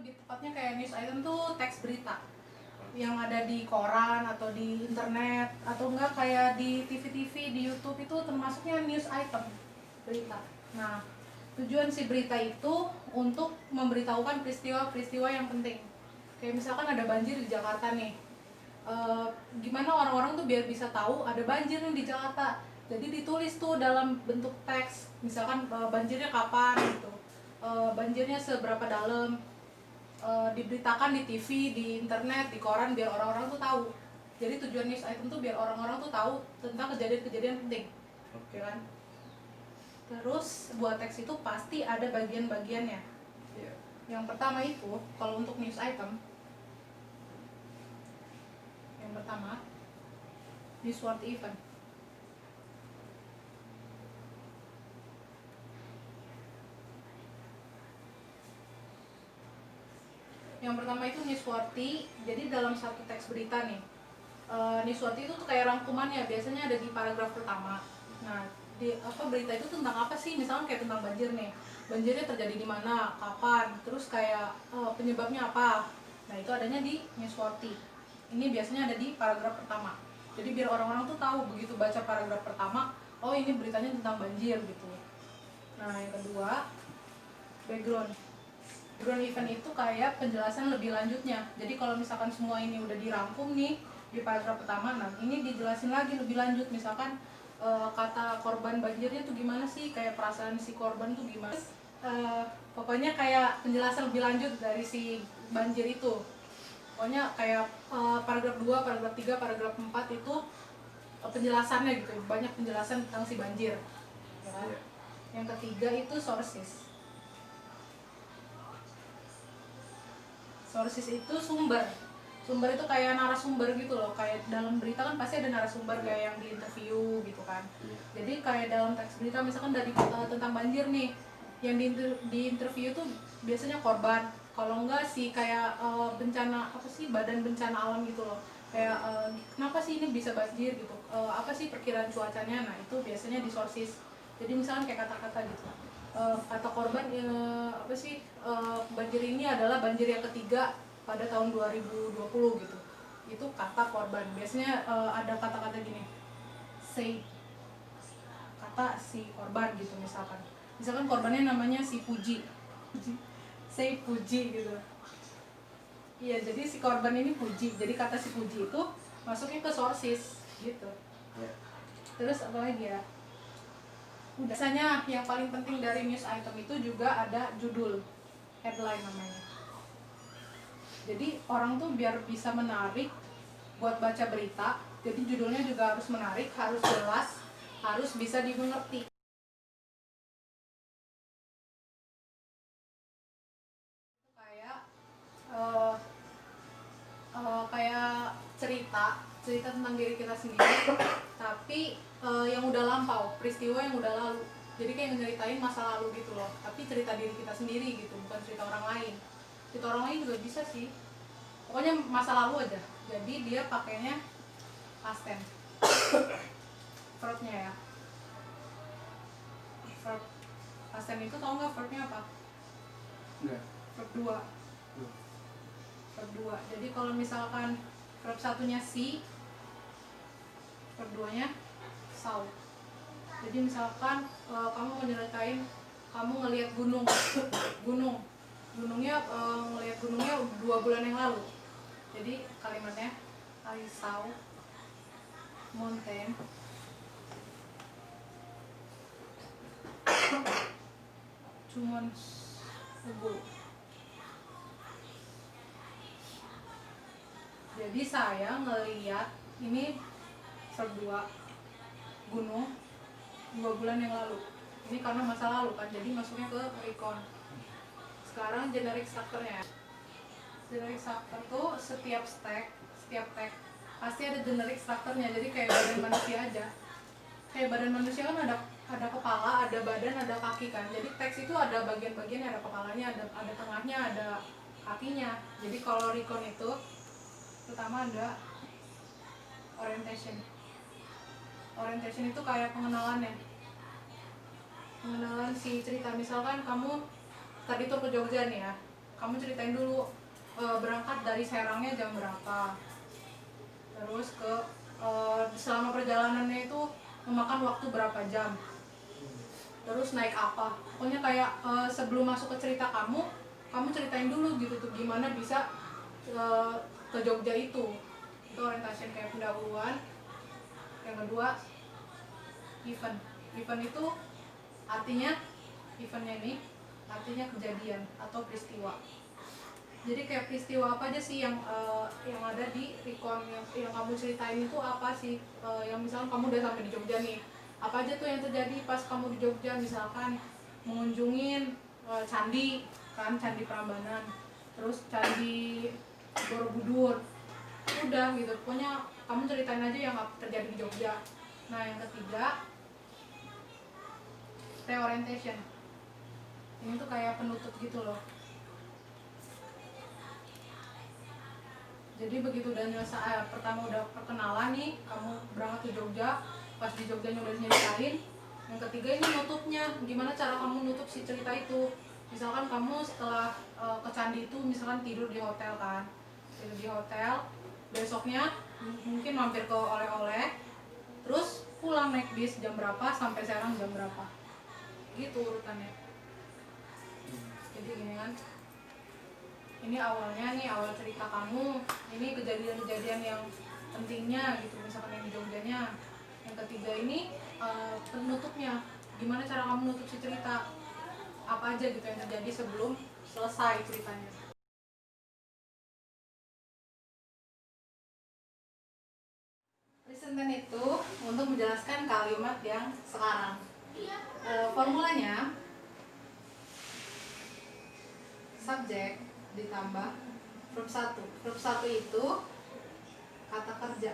lebih tepatnya kayak news item tuh teks berita yang ada di koran atau di internet, atau enggak kayak di TV-TV, di YouTube, itu termasuknya news item, berita. Nah, tujuan si berita itu untuk memberitahukan peristiwa-peristiwa yang penting. Kayak misalkan ada banjir di Jakarta nih. Gimana orang-orang tuh biar bisa tahu ada banjir nih di Jakarta. Jadi ditulis tuh dalam bentuk teks. Misalkan banjirnya kapan gitu. Banjirnya seberapa dalam. Diberitakan di TV, di internet, di koran, biar orang-orang tuh tahu. Jadi tujuan news item tuh biar orang-orang tuh tahu tentang kejadian-kejadian penting. Oke kan? Terus buat teks itu pasti ada bagian-bagiannya. Yang pertama itu kalau untuk news item, yang pertama newsworthy event. Yang pertama itu newsworthy. Jadi dalam satu teks berita nih, newsworthy itu tuh kayak rangkumannya, biasanya ada di paragraf pertama. Nah, di berita itu tentang apa sih? Misalnya kayak tentang banjir nih. Banjirnya terjadi di mana, kapan, terus kayak penyebabnya apa. Nah, itu adanya di newsworthy. Ini biasanya ada di paragraf pertama. Jadi biar orang-orang tuh tahu begitu baca paragraf pertama, oh ini beritanya tentang banjir gitu. Nah, yang kedua, background. Background event itu kayak penjelasan lebih lanjutnya. Jadi kalau misalkan semua ini udah dirangkum nih di paragraf pertama, nah ini dijelasin lagi lebih lanjut. Misalkan kata korban banjirnya tuh gimana sih, kayak perasaan si korban tuh gimana. Pokoknya kayak penjelasan lebih lanjut dari si banjir itu. Pokoknya kayak paragraf 2, paragraf 3, paragraf 4 itu penjelasannya gitu. Banyak penjelasan tentang si banjir. Ya kan? Yang ketiga itu sources. Sources itu sumber. Sumber itu kayak narasumber gitu loh. Kayak dalam berita kan pasti ada narasumber kayak yang di interview gitu kan. Jadi kayak dalam teks berita misalkan dari tentang banjir nih, yang di interview tuh biasanya korban. Kalau enggak sih kayak bencana apa sih, badan bencana alam gitu loh. Kayak kenapa sih ini bisa banjir gitu. Apa sih perkiraan cuacanya? Nah, itu biasanya di sources. Jadi misalkan kayak kata-kata gitu. Kata korban apa sih, banjir ini adalah banjir yang ketiga pada tahun 2020 gitu. Itu kata korban. Biasanya ada kata-kata gini, say, kata si korban gitu. Misalkan korbannya namanya si Puji, say Puji gitu. Iya, jadi si korban ini Puji, jadi kata si Puji itu masuknya ke sources gitu. Terus apa lagi ya, biasanya yang paling penting dari news item itu juga ada judul, headline namanya. Jadi orang tuh biar bisa menarik buat baca berita, jadi judulnya juga harus menarik, harus jelas, harus bisa dimengerti. Kayak uh, kayak cerita tentang diri kita sendiri, tapi yang udah lampau, peristiwa yang udah lalu. Jadi kayak ngeritain masa lalu gitu loh, tapi cerita diri kita sendiri gitu, bukan cerita orang lain. Cerita orang lain juga bisa sih, pokoknya masa lalu aja. Jadi dia pakainya past tense. Verbnya ya, verb past tense itu tau nggak verbnya apa? Enggak. Verb 2. Verb 2. Jadi kalau misalkan verb satunya see, verb 2-nya saw. Jadi misalkan kamu menyeritain kamu ngelihat gunungnya ngelihat gunungnya 2 bulan yang lalu. Jadi kalimatnya I saw mountain cuman ago. Jadi saya ngelihat ini verb 2, gunung 2 bulan yang lalu. Ini karena masa lalu kan, jadi masuknya ke recon. Sekarang generic structure-nya. Generic structure tuh setiap tag pasti ada generic structure-nya. Jadi kayak badan manusia aja. Kayak badan manusia kan ada kepala, ada badan, ada kaki kan. Jadi teks itu ada bagian-bagian, ada kepalanya, ada tengahnya, ada kakinya. Jadi kalau recon itu pertama ada orientation. Orientation itu kayak pengenalan si cerita. Misalkan kamu tadi tuh ke Jogja nih ya, kamu ceritain dulu berangkat dari Serangnya jam berapa, terus selama perjalanannya itu memakan waktu berapa jam, terus naik apa. Pokoknya kayak sebelum masuk ke cerita kamu ceritain dulu gitu tuh gimana bisa ke Jogja itu orientation kayak pendahuluan. Yang kedua, event itu artinya, eventnya ini artinya kejadian atau peristiwa. Jadi kayak peristiwa apa aja sih yang ada di recon yang kamu ceritain itu apa sih, yang misalnya kamu udah sampai di Jogja nih, apa aja tuh yang terjadi pas kamu di Jogja, misalkan mengunjungin candi kan, Candi Prambanan, terus Candi Borobudur, udah gitu pokoknya kamu ceritain aja yang terjadi di Jogja. Nah yang ketiga, reorientation, ini tuh kayak penutup gitu loh. Jadi begitu udah nyelesain, pertama udah perkenalan nih, kamu berangkat ke Jogja, pas di Jogjanya udah nyeritain. Yang ketiga ini nutupnya, gimana cara kamu nutup si cerita itu. Misalkan kamu setelah ke candi itu misalkan tidur di hotel kan, tidur di hotel, besoknya mungkin mampir ke oleh-oleh, terus pulang naik bis jam berapa sampai Serang jam berapa, gitu urutannya. Jadi gini kan, ini awalnya nih, awal cerita kamu, ini kejadian-kejadian yang pentingnya gitu, misalkan yang di Jogjanya. Yang ketiga ini penutupnya, gimana cara kamu nutup si cerita, apa aja gitu yang terjadi sebelum selesai ceritanya. Listen ten itu untuk menjelaskan kalimat yang sekarang. Formulanya subjek ditambah verb 1. Verb 1 itu kata kerja.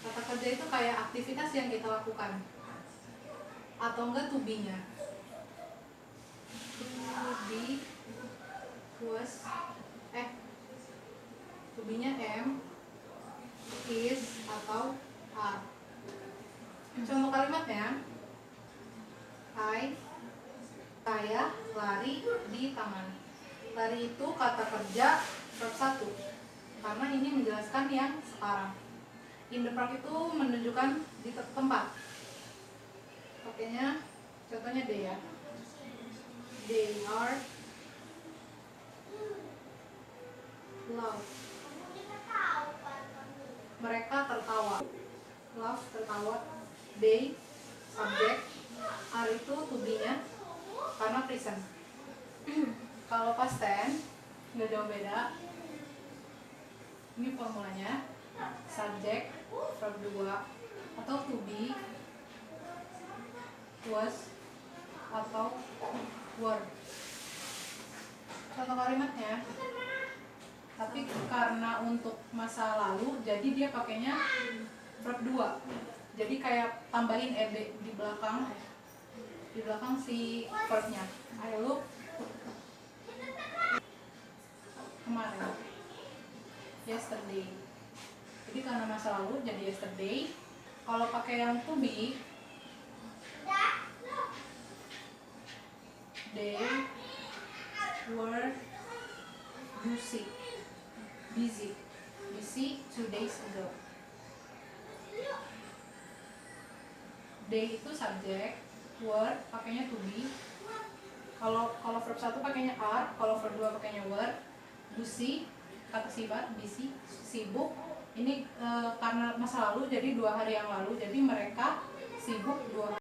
Kata kerja itu kayak aktivitas yang kita lakukan, atau enggak to be-nya. To be, was, to be-nya am, is, atau are. Contoh kalimatnya, saya lari di taman. Lari itu kata kerja verb 1 karena ini menjelaskan yang sekarang. In the park itu menunjukkan di tempat. Pakainya contohnya they ya. They are laugh. Mereka tertawa. Laugh tertawa. They subjek. Are itu to be-nya karena present. Kalau past tense nggak jauh beda. Ini formulanya subjek verb 2 atau to be, was, atau were. Contoh kalimatnya, tapi karena untuk masa lalu jadi dia pakainya verb 2. Jadi kayak tambahin ed di belakang si verbnya. I look kemarin, yesterday. Jadi karena masa lalu jadi yesterday. Kalau pakai yang to be, they were busy 2 days ago. They itu subjek, were pakainya to be. Kalau verb 1 pakainya are, kalau verb 2 pakainya were. Busy kata sifat, busy sibuk. Ini karena masa lalu jadi 2 hari yang lalu, jadi mereka sibuk 2